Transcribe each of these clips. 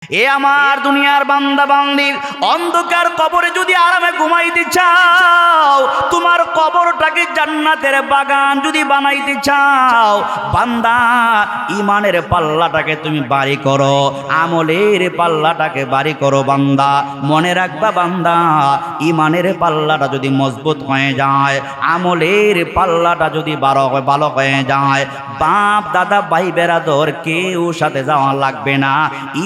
এ আমার দুনিয়ার বান্দা বান্দি, অন্ধকার কবরে যদি আরামে ঘুমাইতে চাও, তোমার কবরটাকে জান্নাতের বাগান যদি বানাইতে চাও, বান্দা ইমানের পাল্লাটাকে তুমি বাড়ি করো, আমলের পাল্লাটাকে বাড়ি করো। বান্দা মনে রাখবা, বান্দা ইমানের পাল্লাটা যদি মজবুত হয়ে যায়, আমলের পাল্লাটা যদি ভালো হয়ে যায়, বাপ দাদা ভাই বেরাদর কেউ সাথে যাওয়া লাগবে না।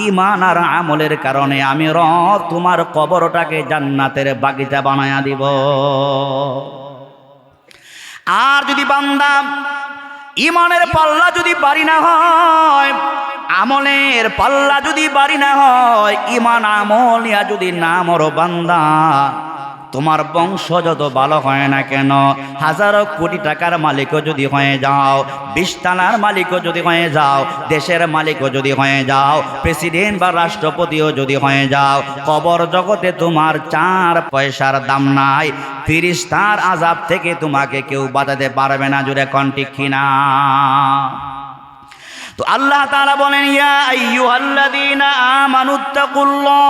ইমান আর আমলের কারণে আমি রব তোমার কবরটাকে জান্নাতের বাগিচা বানায়া দিব। আর যদি বান্দা ইমানের পাল্লা যদি বাড়ি না হয়, আমলের পাল্লা যদি বাড়ি না হয়, ইমান আমল নিয়া যদি না মরো বান্দা, তোমার বংশ যত ভালো হয় না কেন, হাজারো কোটি টাকার মালিকও যদি হয়ে যাও, 20 তলার মালিকও যদি হয়ে যাও, দেশের মালিকও যদি হয়ে যাও, প্রেসিডেন্ট বা রাষ্ট্রপতিও যদি হয়ে যাও, কবর জগতে তোমার 4 পয়সার দাম নাই। ফেরেশতার আযাব থেকে তোমাকে কেউ বাঁচাতে পারবে না। জুড়ে কোন ঠিক কিনা? তো আল্লাহ তাআলা বলেন, ইয়া আইয়ুহাল্লাযীনা আমানুত্তাকুল্লাহ,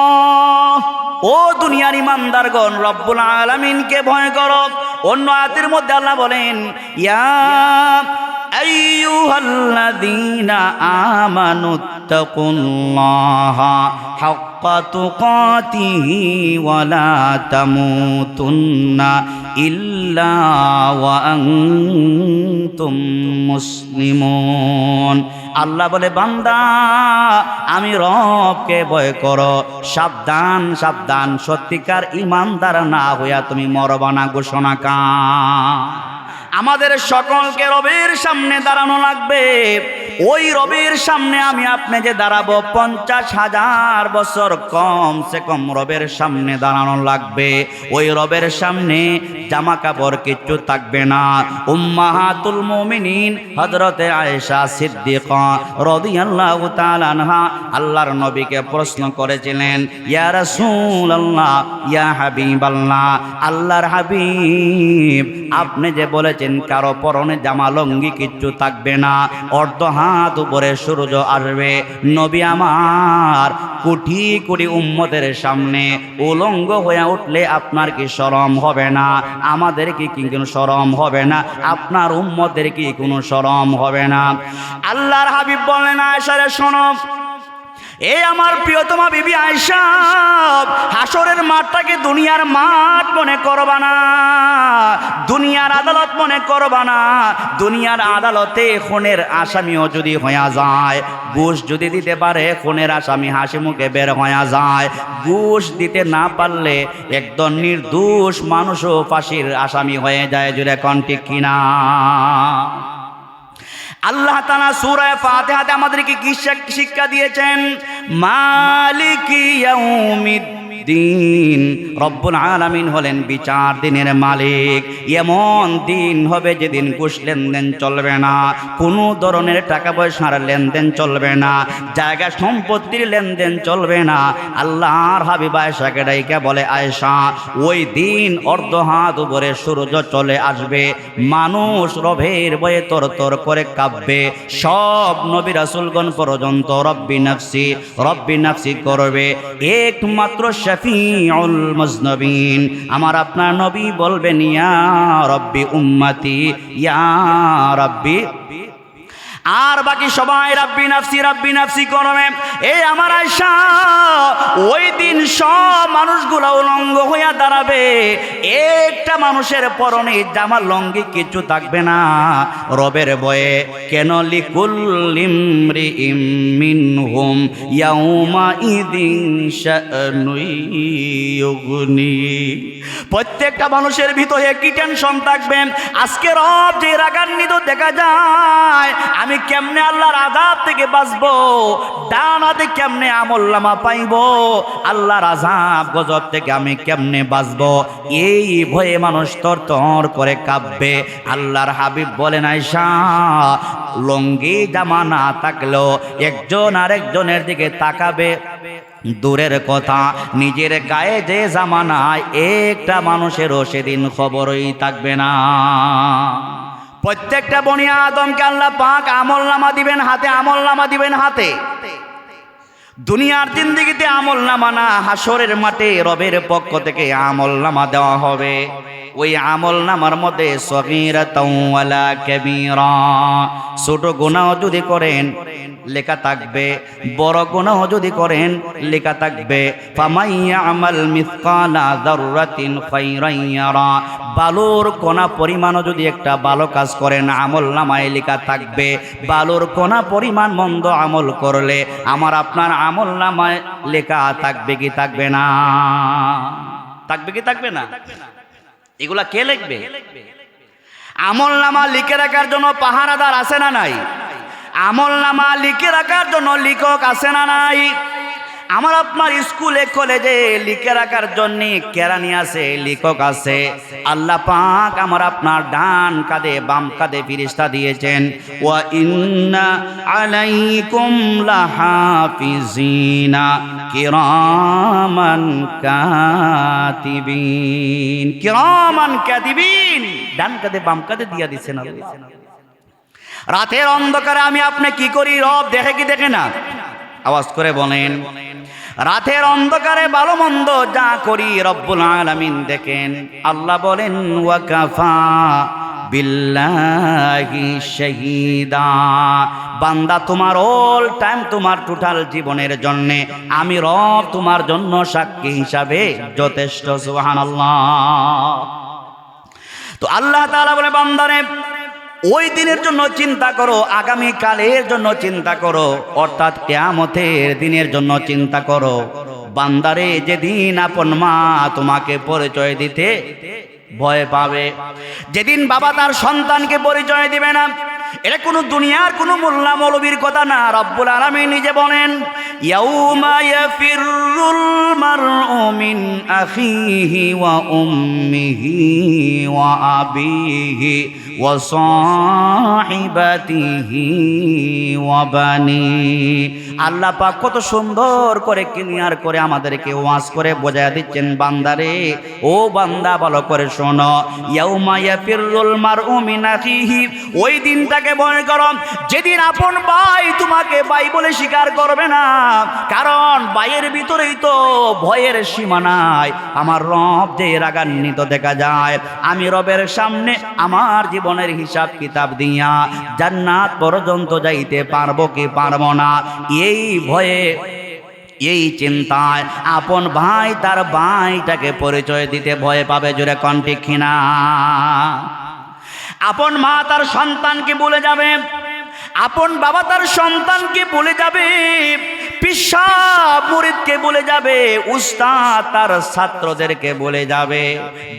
ও দুনিয়ার ইমানদারগণ, রব্বুল আলামিনকে ভয় করো। অন্য আয়াতের মধ্যে আল্লাহ বলেন, ইয়া আইয়ুহাল্লাযীনা আমানুত্তাকুল্লাহা হাক্কা তুকাতিহি ওয়া লা তামুতুন্না ইল্লা ওয়া আনতুম মুসলিমুন। আল্লাহ বলে, বান্দা আমি রবকে ভয় করো, সাবধান সাবধান, সত্যিকার ইমানদার না হইয়া তুমি মরবা না। ঘোষণা কা আমাদের সকলকে রবের সামনে দাঁড়ানো লাগবে। ওই রবের সামনে আমি আপনি যে দাঁড়াবো, 50,000 বছর কমসে কম রবের সামনে দাঁড়ানো লাগবে। ওই রবের সামনে জামা কাপড় কিচ্ছু থাকবে না। উম্মাহাতুল মুমিনিন হযরতে আয়েশা সিদ্দিকা রাদিয়াল্লাহু তাআলা আনহা আল্লাহর নবীকে প্রশ্ন করেছিলেন, ইয়া রাসূলুল্লাহ, ইয়া হাবিবাল্লাহ, আল্লাহর হাবিব, আপনি যে বলেছেন কারো পরনে জামা লঙ্গি কিচ্ছু থাকবে না, অর্ধ হাত উপরে সূর্য আসবে, নবী আমার কোটি কোটি উম্মতের সামনে উলঙ্গ হয়ে উঠলে আপনার কি শরম হবে না? আমাদের কি কোনো শরম হবে না? আপনার উম্মতের কি কোনো শরম হবে না? আল্লাহর হাবিব বলেন, আয়েশা রে শোনো, এই আমার প্রিয়তমা বিবি আয়েশা, হাসরের মাঠটাকে দুনিয়ার মাঠ মনে করবা না, দুনিয়ার আদালত মনে করবা না। দুনিয়ার আদালতে খুনের আসামিও যদি হইয়া যায়, ঘুষ যদি দিতে পারে, খুনের আসামি হাসি মুখে বের হইয়া যায়। ঘুষ দিতে না পারলে একদম নির্দোষ মানুষও ফাঁসির আসামি হয়ে যায়। জুড়ে কোন ঠিক কিনা? আল্লাহ তাআলা সূরা ফাতিহাতে আমাদেরকে কি শিক্ষা দিয়েছেন? মালিকি ইয়াউমিদ্দিন, রব্বুল আলামিন হলেন বিচার দিনের মালিক। এমন দিন হবে যেদিন ঘুষ লেনদেন চলবে না, কোনো ধরনের টাকা পয়সার লেনদেন চলবে না, জায়গা সম্পত্তির লেনদেন চলবে না। আল্লাহর হাবিব আয়েশাকে ডাইকা বলে, আয়েশা, ওই দিন অর্ধ হাত উপরে সূর্য চলে আসবে, মানুষ রবের ভয়ে তরতর করে কাঁপবে, সব নবী রাসূলগণ পর্যন্ত রব্বি নাফসি রব্বি নাফসি করবে। একমাত্র শফিউল মুজনবিন আমার আপনার নবী বলবেন, ইয়া রব্বি উম্মতি, ইয়া রব্বি, আর বাকি সবাই রাব্বি নাফসি করবে। এই আমার আয়েশা, ওই দিন সব মানুষগুলো উলঙ্গ হইয়া দাঁড়াবে, একটা মানুষের পরনে জামা লঙ্গি কিছু থাকবে না, রবের ভয়ে। কেন? লিকুল্লিমরিইম মিনহুম ইয়াউমা ইদিন শানুই ইউগনি। প্রত্যেকটা মানুষের ভিতরে কি টেনশন থাকবে? আজকে রব যে রাগান্বিত দেখা যায়, আমি কেমনে আল্লাহর আযাব থেকে বাঁচবো, ডান হাতে কেমনে আমলনামা পাইবো, আল্লাহর আযাব গজব থেকে আমি কেমনে বাঁচবো, এই ভয়ে মানুষ তরতর করে কাঁপবে। আল্লাহর হাবিব বলেন, আয়েশা, লঙ্গি জামা না থাকলেও একজন আরেকজনের দিকে তাকাবে, দূরের কথা নিজের গায়ে যে জামা নাই, একটা মানুষেরও সেদিন খবরই থাকবে না। প্রত্যেকটা বনি আদমকে আল্লাহ পাক আমলনামা দিবেন হাতে, আমলনামা দিবেন হাতে। দুনিয়ার জিন্দেগিতে আমল নামা না, হাসরের মাঠে রবের পক্ষ থেকে আমল নামা দেওয়া হবে। ওই আমল নামার মধ্যে সগীরাতাও ওয়ালা কাবীরা, ছোট গুনাহ যদি করেন লেখা থাকবে, বড় গুনাহ যদি করেন লেখা থাকবে। ফামাইয়া আমাল মিসকালা যাররাতিন খায়রান ইয়ারা, বালুর কণা পরিমাণও যদি একটা ভালো কাজ করেন আমল নামায় লেখা থাকবে। বালুর কণা পরিমাণ মন্দ আমল করলে আমার আপনার আমল নামায় লেখা থাকবে কি থাকবে না? থাকবে কি থাকবে না? এগুলা কে লিখবে? আমল নামা লিখে রাখার জন্য পাহারাদার আছে না নাই? আমল নামা লিখে রাখার জন্য লিখক আছে না নাই? আমার আপনার স্কুলে কলেজে লিখে রাখার জন্য কেরানি আছে, লিখক আছে। আল্লাহ পাক আমার আপনার ডান কাঁধে বাম কাঁধে ফেরেশতা দিয়েছেন। ওয়া ইন্না আলাইকুম লাহাফিজিনা কিরামান কাতিবিন, কিরামান কাতিবিন, ডান কাঁধে বাম কাঁধে দিয়ে দিয়েছেন আল্লাহ। রাতের অন্ধকারে আমি আপনি কি করি রব দেখে কি দেখে না? আওয়াজ করে বলেন। রাতের অন্ধকারে ভালো মন্দ যা করি রব্বুল আলামিন দেখেন। আল্লাহ বলেন ওয়া কাফা বিল্লাহি শাহিদা, বান্দা তোমার অল টাইম, তোমার টোটাল জীবনের জন্য আমি রব তোমার জন্য সাক্ষী হিসাবে যথেষ্ট। সুবহানাল্লাহ। তো আল্লাহ তাআলা বলে বান্দারে ওই দিনের জন্য চিন্তা করো, আগামী কালের জন্য চিন্তা করো, অর্থাৎ কিয়ামতের দিনের জন্য চিন্তা করো। বান্দারে যেদিন আপন মা তোমাকে পরিচয় দিতে ভয় পাবে, যেদিন বাবা তার সন্তানকে পরিচয় দিবে না, এটা কোনো দুনিয়ার কোনো মোল্লা মৌলবীর কথা না। রব্বুল আলামিন নিজে বলেন ইয়াউমা ইয়াফিরুল মারউ মিন আখিহি ওয়া উম্মিহি ওয়া আবিহি ওয়া সাহিবাতিহি ওয়া বানি। আল্লাহ পাক কত সুন্দর করে ক্লিয়ার করে আমাদেরকে ওয়াজ করে বোঝায় দিচ্ছেন, বান্দারে ও বান্দা ভালো করে শোনো। ইয়াউমা ইয়াফিরুল মারউ মিন আখিহি, ওই দিনটাকে মনে করো যেদিন আপন ভাই তোমাকে ভাই বলে স্বীকার করবে না, কারণ ভাইয়ের ভিতরেই তো ভয়ের সীমা নাই। আমার রব যে রাগান্বিত দেখা যায়, আমি রবের সামনে আমার জীবনের হিসাব কিতাব দিয়া জান্নাত পর্যন্ত যাইতে পারবো কি পারবো না, এই ভয়ে এই চিন্তায় আপন ভাই তার ভাইটাকে পরিচয় দিতে ভয় পাবে। জোরে কোন ঠিক কিনা? আপন মা তার সন্তানকে বলে যাবে, আপন বাবা তার সন্তানকে বলে যাবে, পিসাব মুরিদকে বলে যাবে, উস্তাদ তার ছাত্রদেরকে বলে যাবে।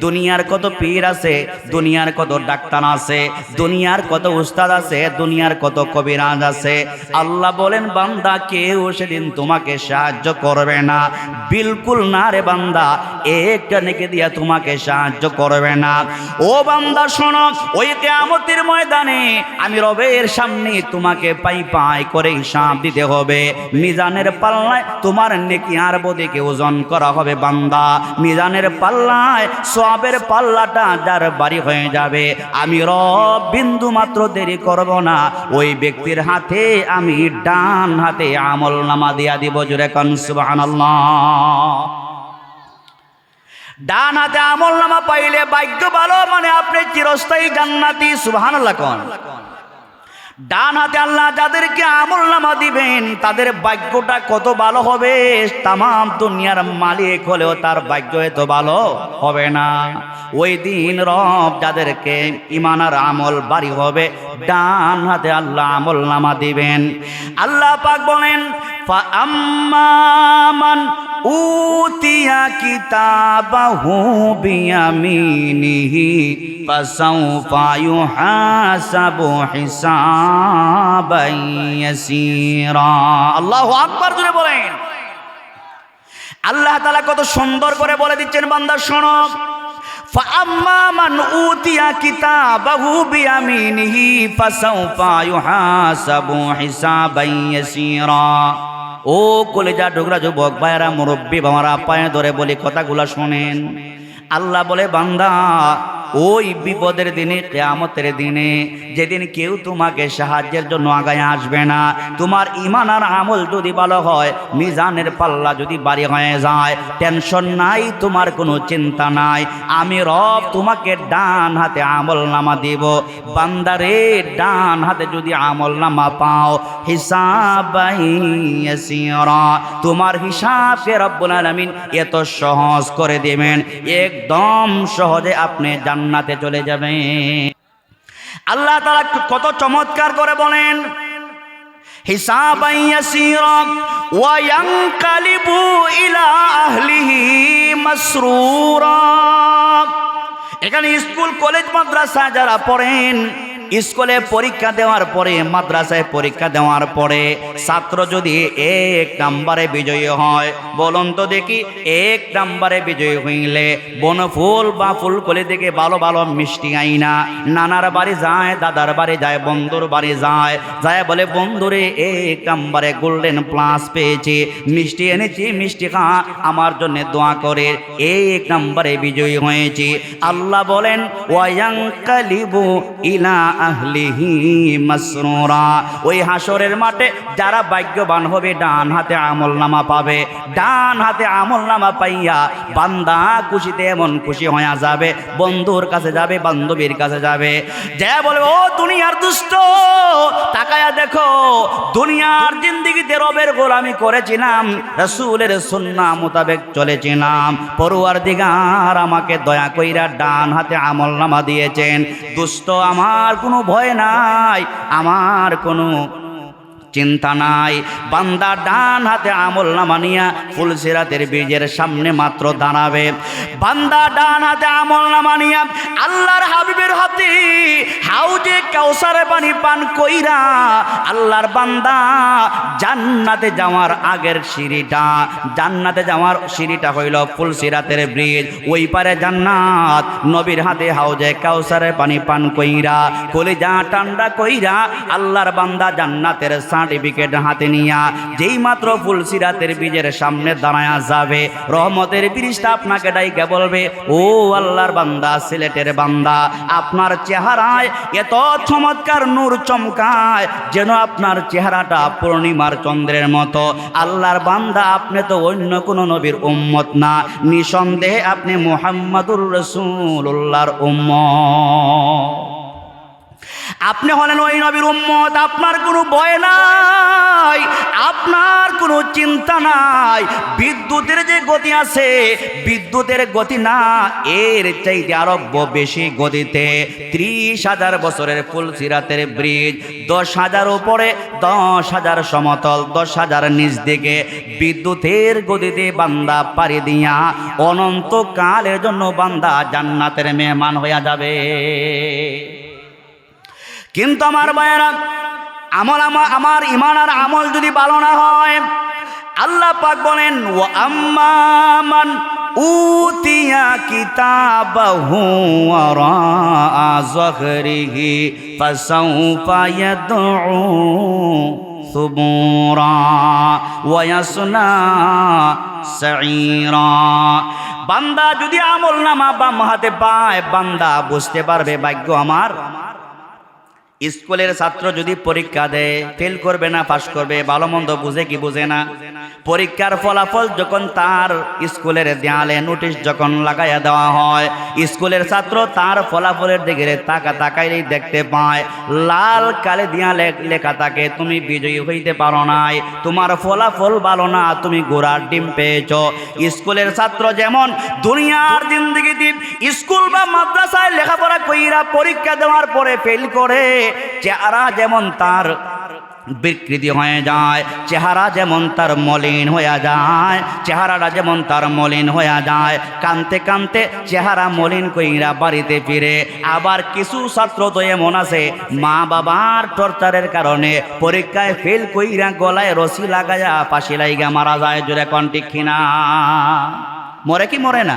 দুনিয়ার কত পীর আছে, দুনিয়ার কত ডাক্তার আছে, দুনিয়ার কত উস্তাদ আছে, দুনিয়ার কত কবিরাজ আছে। আল্লাহ বলেন বান্দা কেউ সেদিন তোমাকে সাহায্য করবে না, বিলকুল না রে বান্দা, একটা নেকি দিয়া তোমাকে সাহায্য করবে না। ও বান্দা শোনো, ওই কিয়ামতের ময়দানে আমি রবের সামনে তোমাকে পাই পাই করে হিসাব দিতে হবে। মিজানের পাল্লায় তোমার নেকি আর বদিকে ওজন করা হবে বান্দা। মিজানের পাল্লায় সওয়াবের পাল্লাটা যার বাড়ি হয়ে যাবে, আমি রব বিন্দু মাত্র দেরি করব না, ওই ব্যক্তির হাতে আমি ডান হাতে আমল নামা দিয়া দিব। জোরে কোন সুবহানাল্লাহ। ডান হাতে আমল নামা পাইলে ভাগ্য ভালো, মানে আপনি চিরস্থায়ী জান্নাতি। সুবহানাল্লাহ কোন। ডান হাতে আল্লাহ যাদেরকে আমল নামা দিবেন তাদের ভাগ্যটা কত ভালো হবে, তামাম দুনিয়ার মালিক হলেও তার ভাগ্য এত ভালো হবে না। ওই দিন রব যাদেরকে ঈমান আর আমল বাড়ি হবে, ডান হাতে আল্লাহ আমল নামা দিবেন। আল্লাহ পাক বলেন ফা আম্মা মান উতিয়া কিতাবাহু বিয়ামিনিহি ফাসাউফা ইউহাসাবু হিসাবান ইয়াসীরা। আল্লাহু আকবার জোরে বলেন। আল্লাহ তাআলা কত সুন্দর করে বলে দিচ্ছেন, বান্দা শোনো, ফাআম্মা মান উতিয়া কিতাবাহু বিয়ামিনিহি ফাসাউফা ইউহাসাবু হিসাবান ইয়াসীরা। ও কলেজা ডোগরা যুবক ভাইরা, মুরব্বী বাবারা, পায়ে ধরে বলি কথাগুলা শোনেন। আল্লাহ বলে বান্দা ওই বিপদের দিনে, কিয়ামতের দিনে, যেদিন কেউ তোমাকে সাহায্যের জন্য আগায় আসবে না, তোমার ঈমান আর আমল যদি ভালো হয়, মিজানের পাল্লা যদি ভারী হয়ে যায়, টেনশন নাই, তোমার কোনো চিন্তা নাই, আমি রব তোমাকে ডান হাতে আমল নামা দিব। বান্দারে, ডান হাতে যদি আমল নামা পাও, হিসাবাই ইয়াসীরা, তোমার হিসাবকে রব্বুল আলামিন এত সহজ করে দিবেন, একদম সহজে আপনি জান্নাতে চলে যাবেন। আল্লাহ তাআলা কত চমৎকার করে বলেন, হিসাবাই ইয়াসীরা ওয়া ইয়ানকালিবু ইলা আহলিহি মাসরুরা। এখানে স্কুল কলেজ মাদ্রাসা যারা পড়েন, স্কুলে পরীক্ষা দেওয়ার পরে, মাদ্রাসায় পরীক্ষা দেওয়ার পরে ছাত্র যদি 1 নম্বরে বিজয়ী হয়, বলুন তো দেখি, 1 নম্বরে বিজয়ী হইলে বনফুল বা ফুলকলি থেকে ভালো ভালো মিষ্টি আইনা নানার বাড়ি যায়, দাদার বাড়ি যায়, বন্ধুর বাড়ি যায়, যায় বলে বন্ধুরে 1 নম্বরে গোল্ডেন প্লাস পেয়েছি, মিষ্টি এনেছি, মিষ্টি খা, আমার জন্য দোয়া করে, 1 নম্বরে বিজয়ী হয়েছি। আল্লাহ বলেন ওয়ায়ানকালিবু ইলা আহলিহি মাসরুরা, ওই হাসরের মাঠে যারা ভাগ্যবান হবে ডান হাতে আমলনামা পাবে, ডান হাতে আমলনামা পাইয়া বান্দা খুশিতে এমন খুশি হয়ে যাবে, বন্ধুর কাছে যাবে, বান্ধবীর কাছে যাবে, যে বলবে ও দুনিয়ার দুষ্ট, তাকায়া দেখো, দুনিয়ার জিন্দেগিতে রবের গোলামি করেছিলাম, রাসূলের সুন্নাহ মোতাবেক চলেছিলাম, পরওয়ারদিগার আমাকে দয়া কইরা ডান হাতে আমলনামা দিয়েছেন, দুষ্ট আমার কোনো ভয় নাই, আমার কোনো চিন্তা নাই। বান্দা ডান হাতে আমলনামা নিয়া ফুলসিরাতের বীজের সামনে মাত্র দাঁড়াবে, বান্দা ডান হাতে আমলনামা নিয়া আল্লাহর হাবিবের হাতে হাউজে কাউসারে পানি পান কইরা আল্লাহর বান্দা জান্নাতে যাওয়ার আগের সিঁড়িটা, জান্নাতে যাওয়ার সিঁড়িটা হইল ফুলসিরাতের ব্রিজ, ওই পারে জান্নাত, নবীর হাতে হাউজে কাউসারে পানি পান কইরা কলিজা ঠান্ডা কইরা আল্লাহর বান্দা জান্নাতের সার্টিফিকেট হাতে নিয়া যেই মাত্র ফুলসিরাতের বীজের সামনে দাঁড়ায়া যাবে, রহমতের ফেরেশতা আপনাকে ডাইকে বলবে, ও আল্লাহর বান্দা, সিলেটের বান্দা, আপনার চেহারায় এত চমৎকার নূর চমকায় যেন আপনার চেহারাটা পূর্ণিমার চন্দ্রের মতো। আল্লাহর বান্দা, আপনি তো অন্য কোনো নবীর উম্মত না, নিঃসন্দেহে আপনি মুহাম্মাদুর রাসূলুল্লাহর উম্মত, আপনি হলেন ওই নবীর উম্মত, আপনার কোনো ভয় নাই, আপনার কোনো চিন্তা নাই। বিদ্যুতের যে গতি আছে, বিদ্যুতের গতি না, এর চাইতে আরো বেশি গতিতে 30,000 বছরের ফুলসিরাতের ব্রিজ, 10,000 উপরে, 10,000 সমতল, 10,000 নিচ দিকে বিদ্যুতের গতিতে বান্দা পাড়ি দিয়া অনন্তকালের জন্য বান্দা জান্নাতের মেহমান হইয়া যাবে। কিন্তু আমার ভাইয়েরা, আমার ঈমান আর আমল যদি ভালো না হয়, আল্লাহ পাক বলেন ওয়া আম্মান উতিয়া কিতাবাহু ওয়ারা যখরিহি ফাসাউফা ইয়াদউ সুবুরা ওয়া ইয়াসলা সাঈরা। বান্দা যদি আমলনামা বাম হাতে পায়, বান্দা বুঝতে পারবে ভাগ্য আমার। স্কুলের ছাত্র যদি পরীক্ষা দেয়, ফেল করবে না পাস করবে, ভালো মন্দ বুঝে কি বুঝে না, পরীক্ষার ফলাফল যখন তার স্কুলের দেয়ালে নোটিশ যখন লাগাইয়া দেওয়া হয়, স্কুলের ছাত্র তার ফলাফলের দিকে তাকাইলেই দেখতে পায় লাল কালে দেয়ালে লেখা থাকে, তুমি বিজয়ী হইতে পারো নাই, তোমার ফলাফল ভালো না, তুমি ঘোড়ার ডিম পেয়েছ। স্কুলের ছাত্র যেমন দুনিয়ার জিন্দেগিতে স্কুল বা মাদ্রাসায় লেখাপড়া কইরা পরীক্ষা দেওয়ার পরে ফেল করে, চেহারা যেমন তার বিকৃতি হয়ে যায়, চেহারা যেমন তার মলিন হয়ে যায়, চেহারাটা যেমন তার মলিন হয়ে যায়, কানতে কানতে চেহারা মলিন কইরা বাড়িতে ফিরে। আবার কিছু ছাত্র তো এমন আছে, মা বাবার টর্চারের কারণে পরীক্ষায় ফেল কইরা গলায় রশি লাগায়া ফাঁসি লাইগা মারা যায়। জোরে কোন ঠিক কিনা? মরে কি মরে না?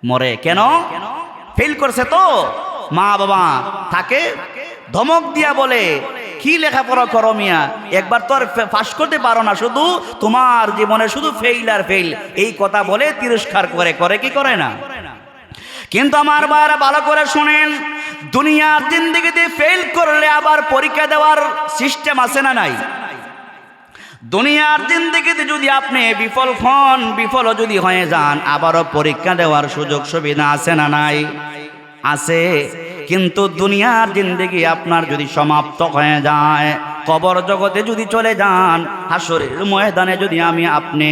মরে। কেন? ফেল করছে তো। মা বাবা থাকে ধমক দিয়া বলে, কি লেখাপড়া করো মিয়া, একবার তো আর পাস করতে পারো না, শুধু তোমার জীবনে শুধু ফেইল আর ফেইল, এই কথা বলে তিরস্কার করে কি করে না। কিন্তু আমার ভাইরা ভালো করে শুনেন, দুনিয়ার জিন্দেগিতে ফেল করলে আবার পরীক্ষা দেওয়ার সিস্টেম আছে না নাই? দুনিয়ার জিন্দেগিতে যদি আপনি বিফল হন, বিফল যদি হয়ে যান, আবারও পরীক্ষা দেওয়ার সুযোগ সুবিধা আছে না নাই? আছে। কিন্তু দুনিয়ার জিন্দেগি আপনার যদি সমাপ্ত হয়ে যায়, কবর জগতে যদি চলে যান, হাসরের ময়দানে যদি আমি আপনি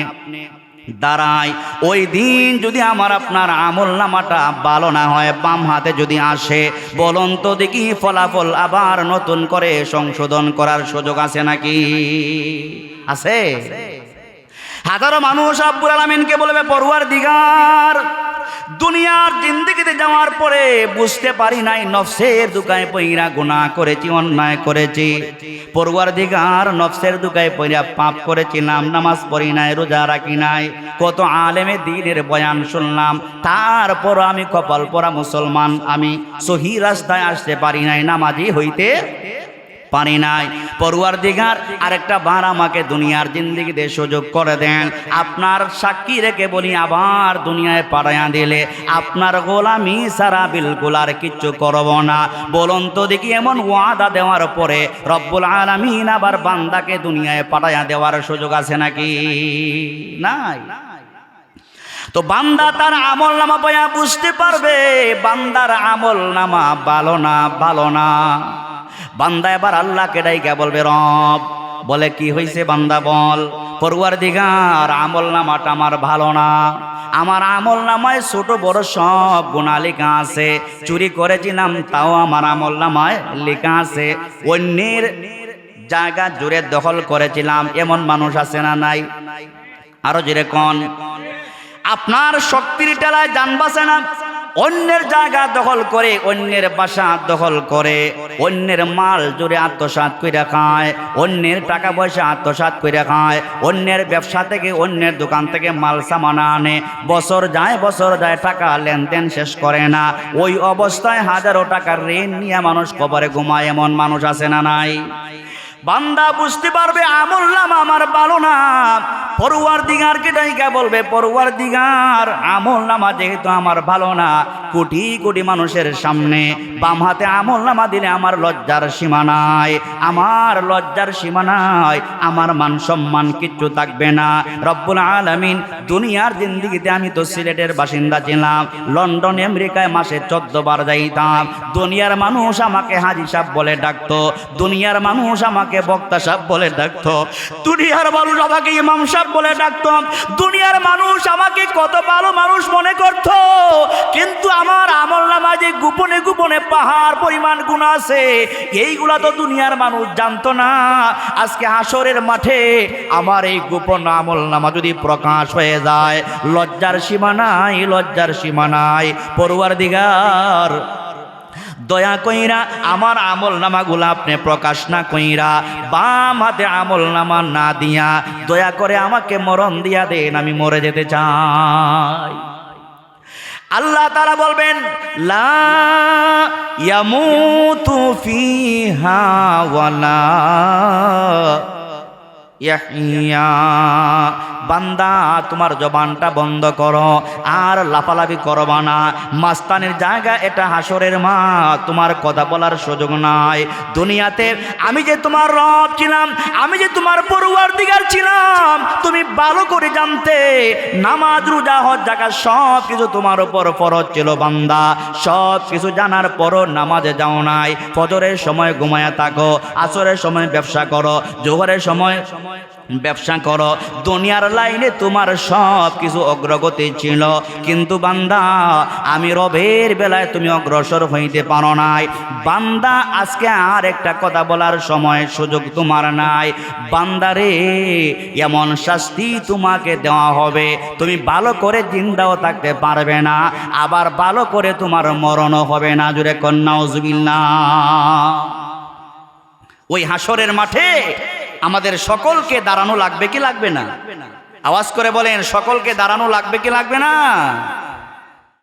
দাঁড়াই, ওই দিন যদি আমার আপনার আমল নামাটা ভালো না হয়, বাম হাতে যদি আসে, বলুন তো দেখি ফলাফল আবার নতুন করে সংশোধন করার সুযোগ আছে নাকি? আছে। হাজারো মানুষ রব্বুল আলামিনকে বলবে, পরওয়ারদিগার, দুনিয়ার জিন্দেগিতে যাওয়ার পরে বুঝতে পারি নাই নফসের দুকায় পইরা গুনাহ করেছি, অন্যায় করেছি। পরওয়ারদিগার, নফসের দুকায় পইরা পাপ করেছিলাম, নামাজ পড়ি নাই, রোজা রাখি নাই, কত আলেমে দ্বীনের বয়ান শুনলাম, তারপর আমি কপাল পরা মুসলমান, আমি সহি রাস্তায় আসতে পারি নাই, নামাজি হইতে পারি নাই। পরওয়ারদিগার, আরেকটা বার আমাকে দুনিয়ার জিন্দেগিতে সুযোগ করে দেন। আপনার সাক্ষী রেখে বলি, আবার দুনিয়ায় পাঠাইয়া দিলে আপনার গোলামি সারা বিলকুল আর কিচ্ছু করব না। বলুন তো দেখি, এমন ওয়াদা দেওয়ার পরে রব্বুল আলামিন আবার বান্দাকে দুনিয়ায় পাঠাইয়া দেওয়ার সুযোগ আছে নাকি? নাই। তো বান্দা তার আমল নামা পাইয়া বুঝতে পারবে বান্দার আমল নামা ভালো না, ভালো না। বান্দা এবার আল্লাহকে ডাইকা বলবে, রব, বলে কি হয়েছে বান্দা বল। পরওয়ারদিগার, আমল নামাটা আমার ভালো না, আমার আমল নামায় ছোট বড় সব গুনাহ লেখা আছে, চুরি করেছিলাম তাও আমার আমল নামায় লেখা আছে, অন্যের জায়গা জুড়ে দখল করেছিলাম, এমন মানুষ আছে না নাই? আরো জোরে কোন। আপনার শক্তির টেলায় জান বাঁচে না, অন্যের জায়গা দখল করে, অন্যের বাসা দখল করে, অন্যের মাল জুড়ে আত্মসাৎ করে খায়, অন্যের টাকা পয়সা আত্মসাৎ করে খায়, অন্যের ব্যবসা থেকে, অন্যের দোকান থেকে মাল সামান আনে, বছর যায় টাকা লেনদেন শেষ করে না, ওই অবস্থায় হাজারো টাকার ঋণ নিয়ে মানুষ কবরে ঘুমায়, এমন মানুষ আছে না নাই? বান্দা বুঝতে পারবে আমল নামা আমার ভালো না, পরওয়ারদিগারকে ডাইকা বলবে, পরওয়ারদিগার, আমল নামা যেহেতু আমার ভালো না, কোটি কোটি মানুষের সামনে বাম হাতে আমল নামা দিলে আমার লজ্জার সীমা নাই, আমার লজ্জার সীমা নাই, আমার মান সম্মান কিচ্ছু থাকবে না। রব্বুল আলামিন, দুনিয়ার জিন্দেগিতে আমি তো সিলেটের বাসিন্দা ছিলাম, লন্ডন আমেরিকায় মাসে 14 বার যাইতাম, দুনিয়ার মানুষ আমাকে হাজী সাহেব বলে ডাকতো, দুনিয়ার মানুষ আমাকে বক্তা সাহেব বলে ডাকতো, দুনিয়ার মানুষ আমাকে ইমাম সাহেব বলে ডাকতো, দুনিয়ার মানুষ আমাকে কত ভালো মানুষ মনে করত, কিন্তু আমার আমল নামায় যে গোপনে গোপনে পাহাড় পরিমাণ গুনাহ আছে, এইগুলা তো দুনিয়ার মানুষ জানতো না। আজকে হাসরের মাঠে আমার এই গোপন আমল নামা যদি প্রকাশ হয়ে যায়, লজ্জার সীমা নাই, লজ্জার সীমা নাই। পরওয়ারদিগার, দয়া কইরা আমার আমল নামাগুলা আপনি প্রকাশ না কইরা, বাম হাতে আমল নামা না দিয়া দয়া করে আমাকে মরণ দিয়া দেন, আমি মরে যেতে চাই। আল্লাহ তাআলা বলবেন, লা ইয়ামুতু ফিহা ওয়ালা ইয়াহইয়া। বান্দা, তোমার জবানটা বন্ধ করো, আর লাফালাফি করবা না, মাস্তানের জায়গা এটা, হাসরের মাঠ, তোমার কথা বলার সুযোগ নাই। দুনিয়াতে আমি যে তোমার রব ছিলাম, আমি যে তোমার পরওয়ারদিগার ছিলাম, তুমি ভালো করে জানতে, নামাজ রোজা হজ যাকাত সব কিছু তোমার উপর ফরজ ছিল বান্দা, সব কিছু জানার পরও নামাজে যাও নাই। ফজরের সময় ঘুমায়া থাকো, আসরের সময় ব্যবসা করো, জোহরের সময় ব্যবসা করো, দুনিয়ার লাইনে তোমার সব কিছু অগ্রগতি ছিল, কিন্তু বান্দা আমি রবের বেলায় তুমি অগ্রসর হইতে পারো নাই। বান্দা, আজকে আর একটা কথা বলার সময় সুযোগ তোমার নাই। বান্দারে, এমন শাস্তি তোমাকে দেওয়া হবে, তুমি ভালো করে জিন্দাও থাকতে পারবে না, আবার ভালো করে তোমার মরণও হবে না। জুড়ে কন্যা নাউজুবিল্লাহ। ওই হাসরের মাঠে আমাদের সকলকে দাঁড়ানো লাগবে কি লাগবে না? আওয়াজ করে বলেন, সকলকে দাঁড়ানো লাগবে কি লাগবে না?